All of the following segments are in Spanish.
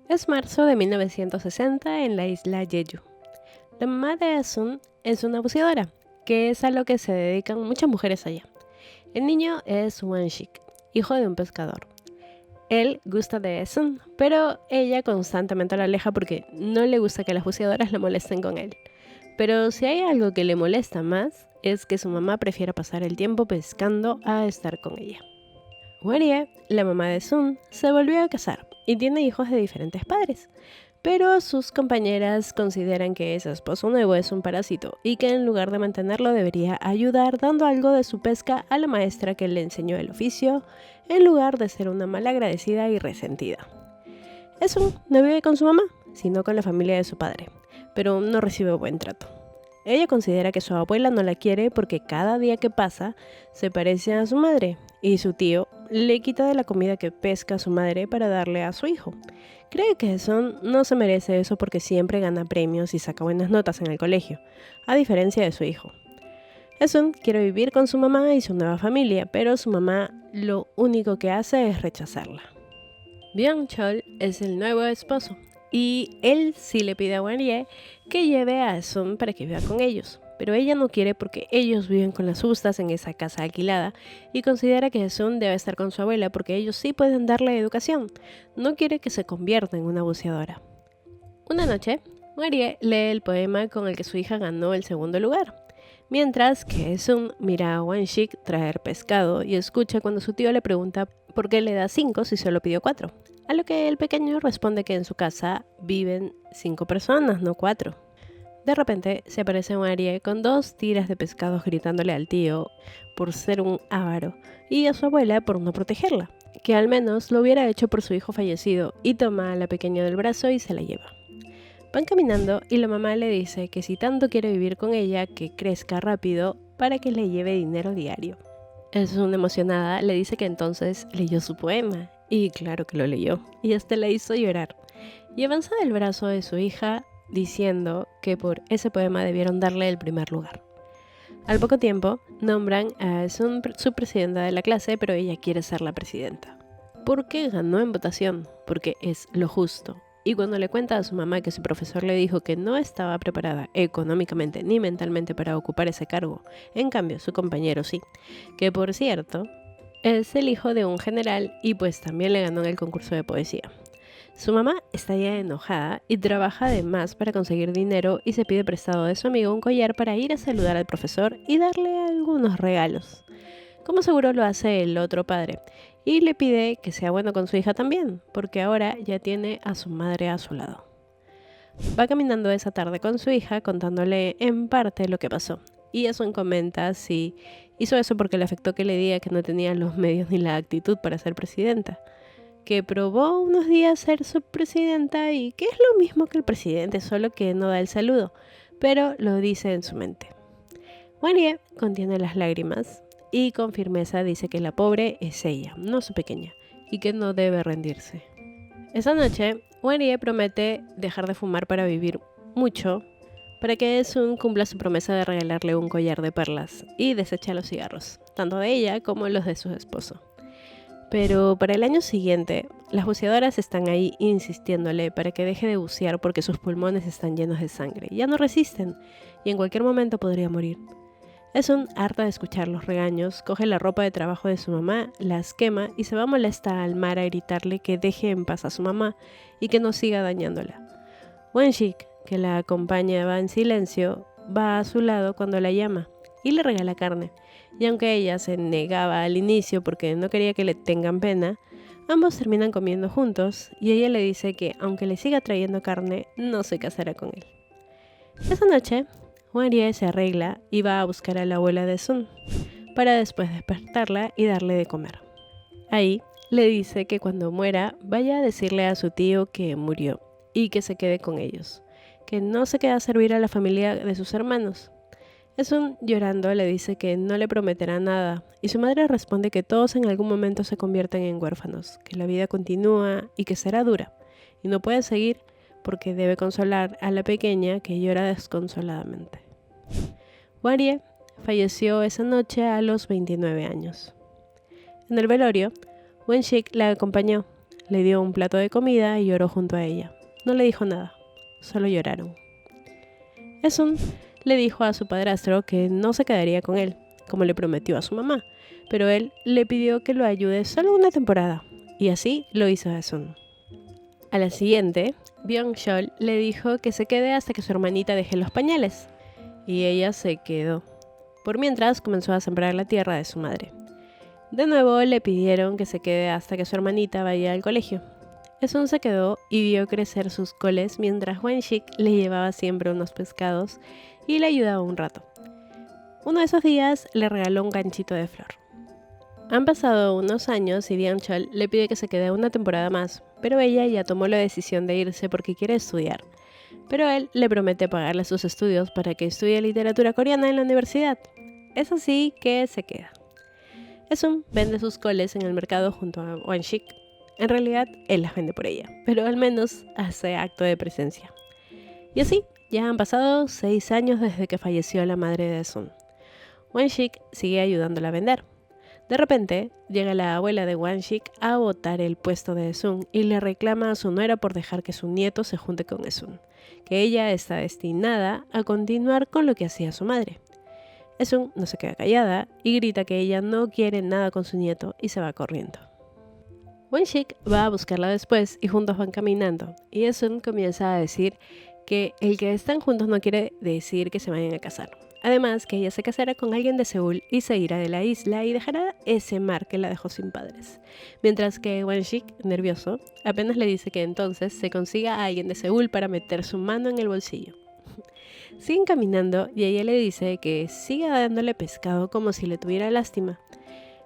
Es marzo de 1960 en la isla Jeju. La mamá de Asun es una buceadora, que es a lo que se dedican muchas mujeres allá. El niño es Wanshik, hijo de un pescador. Él gusta de Asun, pero ella constantemente la aleja porque no le gusta que las buceadoras la molesten con él. Pero si hay algo que le molesta más, es que su mamá prefiera pasar el tiempo pescando a estar con ella. Warie, la mamá de Sun, se volvió a casar y tiene hijos de diferentes padres, pero sus compañeras consideran que ese esposo nuevo es un parásito y que en lugar de mantenerlo debería ayudar dando algo de su pesca a la maestra que le enseñó el oficio, en lugar de ser una malagradecida y resentida. Sun no vive con su mamá, sino con la familia de su padre, pero no recibe buen trato. Ella considera que su abuela no la quiere porque cada día que pasa se parece a su madre y su tío le quita de la comida que pesca su madre para darle a su hijo. Cree que Son no se merece eso porque siempre gana premios y saca buenas notas en el colegio, a diferencia de su hijo. Son quiere vivir con su mamá y su nueva familia, pero su mamá lo único que hace es rechazarla. Byung-chol es el nuevo esposo y él sí le pide a Wan-ye que lleve a Sun para que viva con ellos, pero ella no quiere porque ellos viven con las justas en esa casa alquilada y considera que Sun debe estar con su abuela porque ellos sí pueden darle educación. No quiere que se convierta en una buceadora. Una noche, Marie lee el poema con el que su hija ganó el segundo lugar, mientras que Sun mira a Wanshik traer pescado y escucha cuando su tío le pregunta por qué le da 5 si solo pidió 4, a lo que el pequeño responde que en su casa viven 5 personas, no 4. De repente se aparece Marie con 2 tiras de pescados gritándole al tío por ser un avaro y a su abuela por no protegerla, que al menos lo hubiera hecho por su hijo fallecido, y toma a la pequeña del brazo y se la lleva. Van caminando y la mamá le dice que si tanto quiere vivir con ella, que crezca rápido para que le lleve dinero diario. Una emocionada le dice que entonces leyó su poema, y claro que lo leyó, y hasta la hizo llorar. Y avanza del brazo de su hija diciendo que por ese poema debieron darle el primer lugar. Al poco tiempo, nombran a su presidenta de la clase, pero ella quiere ser la presidenta. ¿Por qué ganó en votación? Porque es lo justo. Y cuando le cuenta a su mamá que su profesor le dijo que no estaba preparada económicamente ni mentalmente para ocupar ese cargo, en cambio su compañero sí, que por cierto es el hijo de un general y pues también le ganó en el concurso de poesía. Su mamá está ya enojada y trabaja de más para conseguir dinero y se pide prestado de su amigo un collar para ir a saludar al profesor y darle algunos regalos, como seguro lo hace el otro padre, y le pide que sea bueno con su hija también, porque ahora ya tiene a su madre a su lado. Va caminando esa tarde con su hija contándole en parte lo que pasó, y Asun comenta si hizo eso porque le afectó que le diga que no tenía los medios ni la actitud para ser presidenta, que probó unos días ser su presidenta y que es lo mismo que el presidente, solo que no da el saludo, pero lo dice en su mente. Wan-ye contiene las lágrimas y con firmeza dice que la pobre es ella, no su pequeña, y que no debe rendirse. Esa noche, Wan-ye promete dejar de fumar para vivir mucho, para que Sun cumpla su promesa de regalarle un collar de perlas y desecha los cigarros, tanto de ella como los de su esposo. Pero para el año siguiente, las buceadoras están ahí insistiéndole para que deje de bucear porque sus pulmones están llenos de sangre, ya no resisten y en cualquier momento podría morir. Harta de escuchar los regaños, coge la ropa de trabajo de su mamá, las quema y se va molesta al mar a gritarle que deje en paz a su mamá y que no siga dañándola. Wanshik, que la acompaña, va en silencio, va a su lado cuando la llama y le regala carne. Y aunque ella se negaba al inicio porque no quería que le tengan pena, ambos terminan comiendo juntos y ella le dice que aunque le siga trayendo carne, no se casará con él. Esa noche, Marie se arregla y va a buscar a la abuela de Sun, para después despertarla y darle de comer. Ahí le dice que cuando muera vaya a decirle a su tío que murió y que se quede con ellos, que no se queda a servir a la familia de sus hermanos. Sun llorando le dice que no le prometerá nada y su madre responde que todos en algún momento se convierten en huérfanos, que la vida continúa y que será dura y no puede seguir porque debe consolar a la pequeña que llora desconsoladamente. Warie falleció esa noche a los 29 años. En el velorio, Wanshik la acompañó, le dio un plato de comida y lloró junto a ella. No le dijo nada, solo lloraron. Esun le dijo a su padrastro que no se quedaría con él, como le prometió a su mamá, pero él le pidió que lo ayude solo una temporada, y así lo hizo Esun. A la siguiente, Byung-chol le dijo que se quede hasta que su hermanita deje los pañales, y ella se quedó. Por mientras comenzó a sembrar la tierra de su madre. De nuevo le pidieron que se quede hasta que su hermanita vaya al colegio. Esun se quedó y vio crecer sus coles mientras Wan-shik le llevaba siempre unos pescados y le ayudaba un rato. Uno de esos días le regaló un ganchito de flor. Han pasado unos años y Byung-chol le pide que se quede una temporada más, pero ella ya tomó la decisión de irse porque quiere estudiar. Pero él le promete pagarle sus estudios para que estudie literatura coreana en la universidad. Es así que se queda. Esun vende sus coles en el mercado junto a Wan-shik. En realidad, él las vende por ella, pero al menos hace acto de presencia. Y así, ya han pasado 6 años desde que falleció la madre de Esun. Wan-shik sigue ayudándola a vender. De repente, llega la abuela de Wan-shik a botar el puesto de Esun y le reclama a su nuera por dejar que su nieto se junte con Esun, que ella está destinada a continuar con lo que hacía su madre. Esun no se queda callada y grita que ella no quiere nada con su nieto y se va corriendo. Wan-shik va a buscarla después y juntos van caminando, y Esun comienza a decir que el que están juntos no quiere decir que se vayan a casar. Además, que ella se casará con alguien de Seúl y se irá de la isla y dejará ese mar que la dejó sin padres. Mientras que Wan-shik, nervioso, apenas le dice que entonces se consiga a alguien de Seúl para meter su mano en el bolsillo. Siguen caminando y ella le dice que siga dándole pescado como si le tuviera lástima.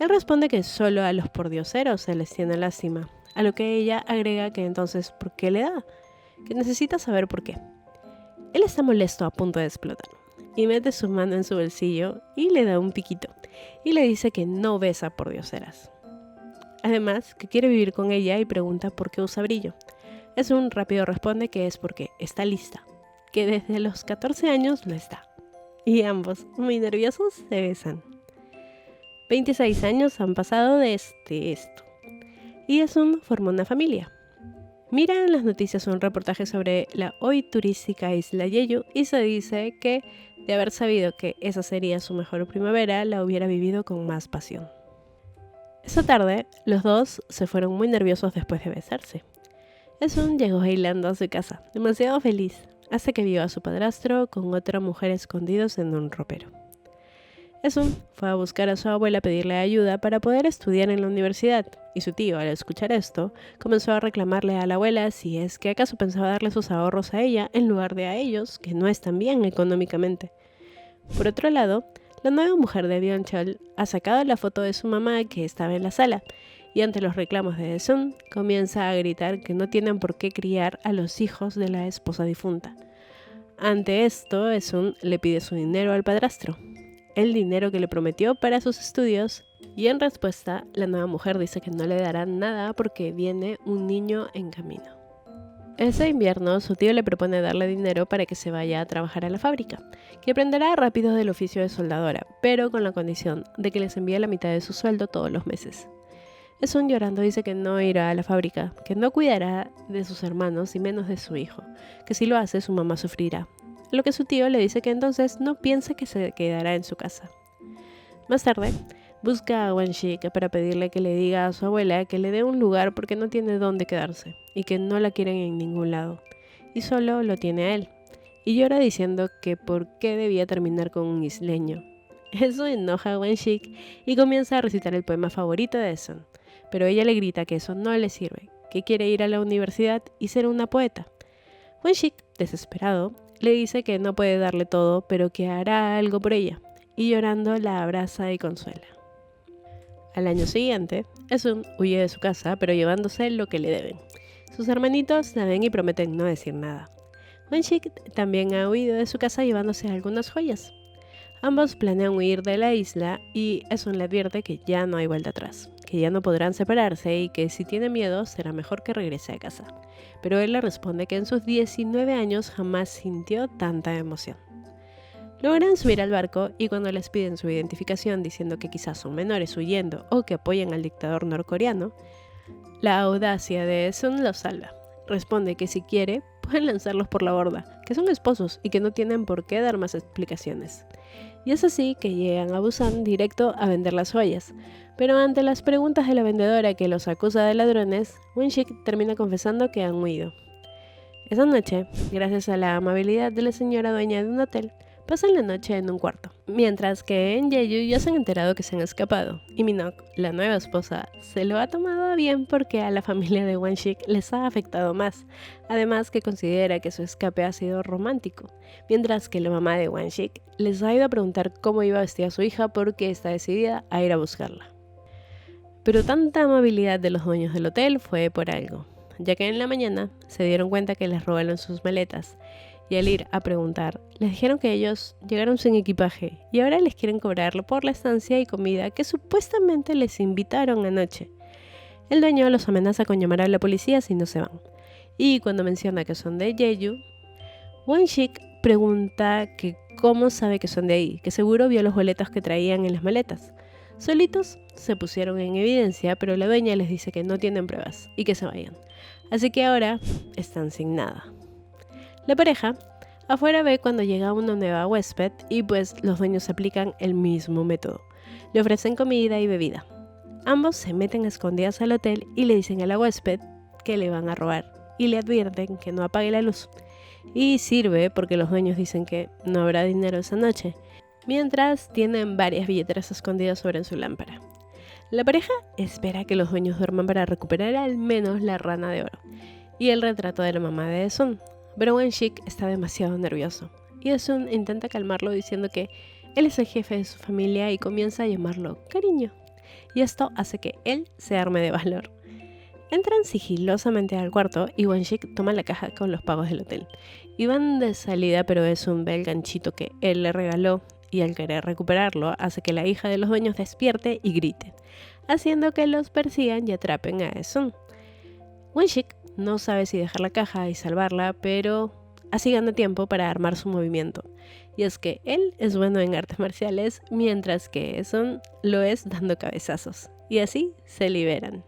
Él responde que solo a los pordioseros se les tiene lástima, a lo que ella agrega que entonces ¿por qué le da? Que necesita saber por qué. Él está molesto a punto de explotar y mete su mano en su bolsillo y le da un piquito y le dice que no besa pordioseras. Además, que quiere vivir con ella y pregunta por qué usa brillo. Esun rápido responde que es porque está lista, que desde los 14 años lo está. Y ambos, muy nerviosos, se besan. 26 años han pasado desde esto. Y Esun formó una familia. Mira en las noticias un reportaje sobre la hoy turística isla Jeju y se dice que, de haber sabido que esa sería su mejor primavera, la hubiera vivido con más pasión. Esa tarde, los dos se fueron muy nerviosos después de besarse. Esun llegó bailando a su casa, demasiado feliz, hasta que vio a su padrastro con otra mujer escondidos en un ropero. Esun fue a buscar a su abuela a pedirle ayuda para poder estudiar en la universidad, y su tío, al escuchar esto, comenzó a reclamarle a la abuela si es que acaso pensaba darle sus ahorros a ella en lugar de a ellos, que no están bien económicamente. Por otro lado, la nueva mujer de Byung-chol ha sacado la foto de su mamá que estaba en la sala, y ante los reclamos de Esun, comienza a gritar que no tienen por qué criar a los hijos de la esposa difunta. Ante esto, Esun le pide su dinero al padrastro, el dinero que le prometió para sus estudios, y en respuesta, la nueva mujer dice que no le dará nada porque viene un niño en camino. Ese invierno, su tío le propone darle dinero para que se vaya a trabajar a la fábrica, que aprenderá rápido del oficio de soldadora, pero con la condición de que les envíe la mitad de su sueldo todos los meses. Esun llorando dice que no irá a la fábrica, que no cuidará de sus hermanos y menos de su hijo, que si lo hace su mamá sufrirá. Lo que su tío le dice que entonces no piensa que se quedará en su casa. Más tarde, busca a Wan-shik para pedirle que le diga a su abuela que le dé un lugar porque no tiene dónde quedarse y que no la quieren en ningún lado, y solo lo tiene a él. Y llora diciendo que por qué debía terminar con un isleño. Eso enoja a Wan-shik y comienza a recitar el poema favorito de Esun, pero ella le grita que eso no le sirve, que quiere ir a la universidad y ser una poeta. Wan-shik, desesperado, le dice que no puede darle todo, pero que hará algo por ella, y llorando la abraza y consuela. Al año siguiente, Esun huye de su casa, pero llevándose lo que le deben. Sus hermanitos la ven y prometen no decir nada. Wan-shik también ha huido de su casa llevándose algunas joyas. Ambos planean huir de la isla y Esun le advierte que ya no hay vuelta atrás, que ya no podrán separarse y que si tiene miedo será mejor que regrese a casa. Pero él le responde que en sus 19 años jamás sintió tanta emoción. Logran subir al barco y cuando les piden su identificación diciendo que quizás son menores huyendo o que apoyan al dictador norcoreano, La audacia de Sun los salva. Responde que si quiere, pueden lanzarlos por la borda, que son esposos y que no tienen por qué dar más explicaciones. Y es así que llegan a Busan directo a vender las joyas. Pero ante las preguntas de la vendedora que los acusa de ladrones, Wenshik termina confesando que han huido. Esa noche, gracias a la amabilidad de la señora dueña de un hotel, pasan la noche en un cuarto. Mientras que en Jeju ya se han enterado que se han escapado, y Minok, la nueva esposa, se lo ha tomado a bien porque a la familia de Wenshik les ha afectado más, además que considera que su escape ha sido romántico, mientras que la mamá de Wenshik les ha ido a preguntar cómo iba a vestir a su hija porque está decidida a ir a buscarla. Pero tanta amabilidad de los dueños del hotel fue por algo, ya que en la mañana se dieron cuenta que les robaron sus maletas, y al ir a preguntar, les dijeron que ellos llegaron sin equipaje y ahora les quieren cobrar por la estancia y comida que supuestamente les invitaron anoche. El dueño los amenaza con llamar a la policía si no se van. Y cuando menciona que son de Jeju, Wenshik pregunta que cómo sabe que son de ahí, que seguro vio los boletos que traían en las maletas. Solitos se pusieron en evidencia, pero la dueña les dice que no tienen pruebas y que se vayan. Así que ahora están sin nada. La pareja afuera ve cuando llega una nueva huésped y pues los dueños aplican el mismo método. Le ofrecen comida y bebida. Ambos se meten a escondidas al hotel y le dicen a la huésped que le van a robar y le advierten que no apague la luz. Y sirve porque los dueños dicen que no habrá dinero esa noche, mientras tienen varias billeteras escondidas sobre su lámpara. La pareja espera que los dueños duerman para recuperar al menos la rana de oro y el retrato de la mamá de Sun. Pero Wenshik está demasiado nervioso y Sun intenta calmarlo diciendo que él es el jefe de su familia y comienza a llamarlo cariño. Y esto hace que él se arme de valor. Entran sigilosamente al cuarto y Wenshik toma la caja con los pagos del hotel. Y van de salida, pero Sun ve el ganchito que él le regaló y al querer recuperarlo hace que la hija de los dueños despierte y grite, haciendo que los persigan y atrapen a Sun. Wenshik no sabe si dejar la caja y salvarla, pero así gana tiempo para armar su movimiento. Y es que él es bueno en artes marciales, mientras que Sun lo es dando cabezazos. Y así se liberan.